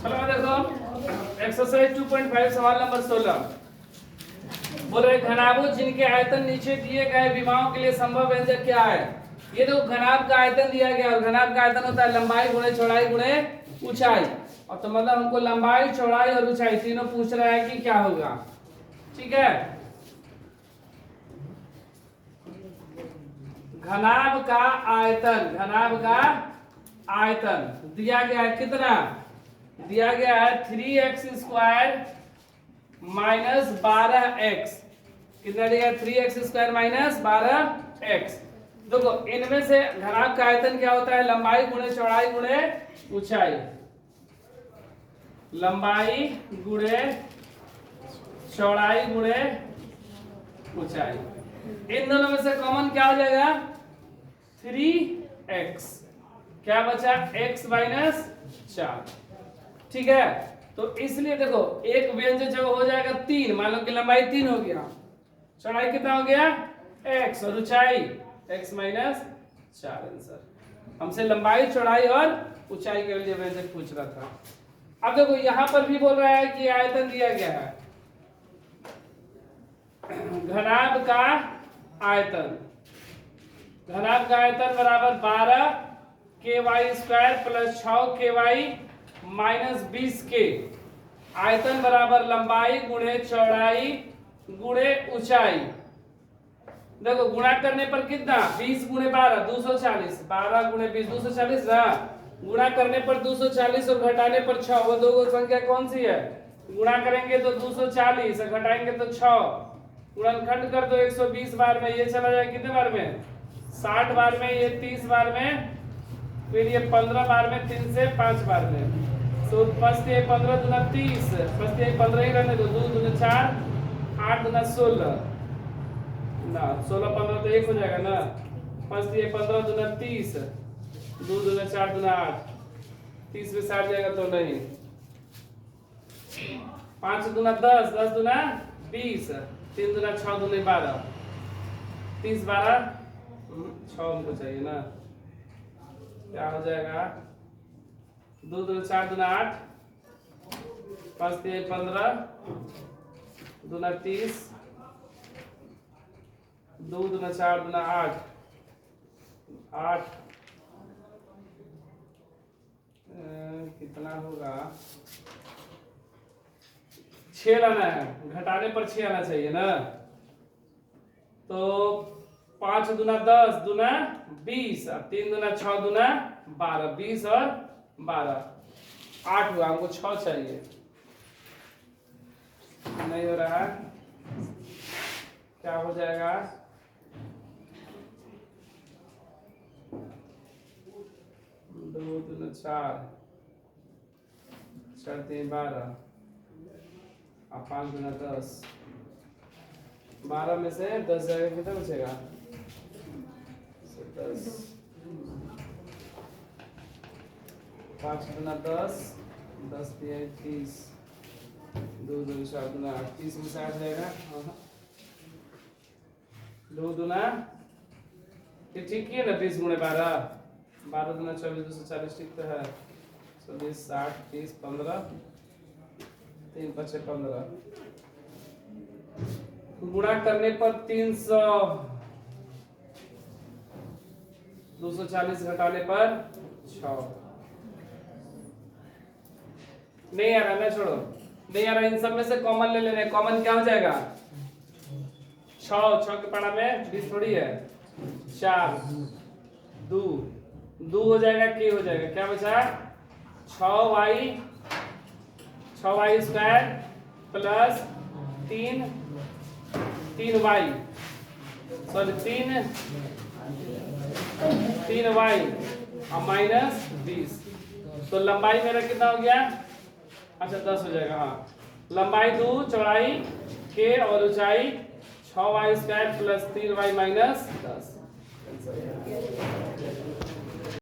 चलो देखो एक्सरसाइज 2.5 सवाल नंबर 16 बोल रहे घनाभुज जिनके आयतन नीचे दिए गए विमाओं के लिए संभव व्यंजक क्या है। ये देखो घनाभ का आयतन दिया गया और घनाभ का आयतन होता है लंबाई गुणे चौड़ाई गुणे ऊंचाई। और तो मतलब हमको लंबाई चौड़ाई और ऊंचाई तीनों पूछ रहा है कि क्या होगा। ठीक है, घनाभ का आयतन दिया गया है कितना, दिया गया है 3x² माइनस 12x। कितना दिया है 3x² माइनस 12x। देखो इनमें से घनाभ का आयतन क्या होता है, लंबाई गुणे चौड़ाई गुणे ऊंचाई। लंबाई गुणे चौड़ाई गुणे ऊंचाई, इन दोनों में से कॉमन क्या हो जाएगा 3x, क्या बचा x माइनस 4। ठीक है, तो इसलिए देखो एक व्यंजक जब हो जाएगा 3, मान लो कि लंबाई 3 हो गया, चौड़ाई कितना हो गया x और ऊंचाई x माइनस 4। आंसर हमसे लंबाई चौड़ाई और ऊंचाई के लिए व्यंजक पूछ रहा था। अब देखो यहां पर भी बोल रहा है कि आयतन दिया गया है, घनाभ का आयतन बराबर 12ky² plus 6ky minus 20k। आयतन बराबर लंबाई गुणे चौड़ाई गुणे ऊंचाई। देखो गुणा करने पर कितना 20 गुणे 12 240, 12 गुणे 20 240 ना। गुणा करने पर 240 और घटाने पर 6, वो दो संख्या कौन सी है, गुणा करेंगे तो 240 और घटाएंगे तो 6। गुणनखंड कर दो 120 बार में, ये चला जाए कितने बार में 60 बार में, ये 30 बार में, फिर ये 15 बार में, 3 से 5 बार में। तो 5 ये 15 दूना 30, 5 ये 15 ही रहने दो, 2 दूना 4, 8 दूना 16 ना, 16 15 तो 1 हो जाएगा ना। 5 ये 15 दूना 30, 2 दूना 4 दूना 8, 30 में 60 जाएगा तो नहीं। 5 दूना 10, 10 दूना 20, 3 दूना 6 दूना 12, 30 12 6 हमको चाहिए ना, क्या हो जाएगा 2 दूना 4 दूना 8, 5 3 15 दूना 30, 2 दूना 4 दूना 8 8 कितना होगा 6 लाना है, घटाने पर 6 आना चाहिए ना। तो 5 दूना 10 दूना 20 और 3 दूना 6 दूना 12, 20 और 12 8 हुआ, हमको 6 चाहिए, नहीं हो रहा है। क्या हो जाएगा 2 दूना 4, 4 3 12 और 5 दूना 10, 12 में से 10 जाएगा कितना बचेगा 10, 5 दूना 10, 10 3 30, 2 दूना 4 दूना 8, 30 में से 8 जाएगा। 2 दूना ये ठीक है ना, 20 गुणे 12, 12 दूना 24, 240 ठीक तो है। 20 60 30 15, 3 5 15, गुणा करने पर 300, 240 घटाने पर 6। नहीं आ रहा ना, छोड़ो नहीं आ रहा, इन सब में से कॉमन ले लेने। कॉमन क्या हो जाएगा 6 के पढ़ा में 20 थोड़ी है, 4 2 हो जाएगा, के हो जाएगा, क्या बचा 6y² plus 3y sorry 3y और माइनस 20। तो लंबाई मेरा कितना हो गया, अच्छा 10 हो जाएगा। हाँ, लंबाई 2 चौड़ाई के और ऊंचाई 6y² प्लस 3y माइनस 10।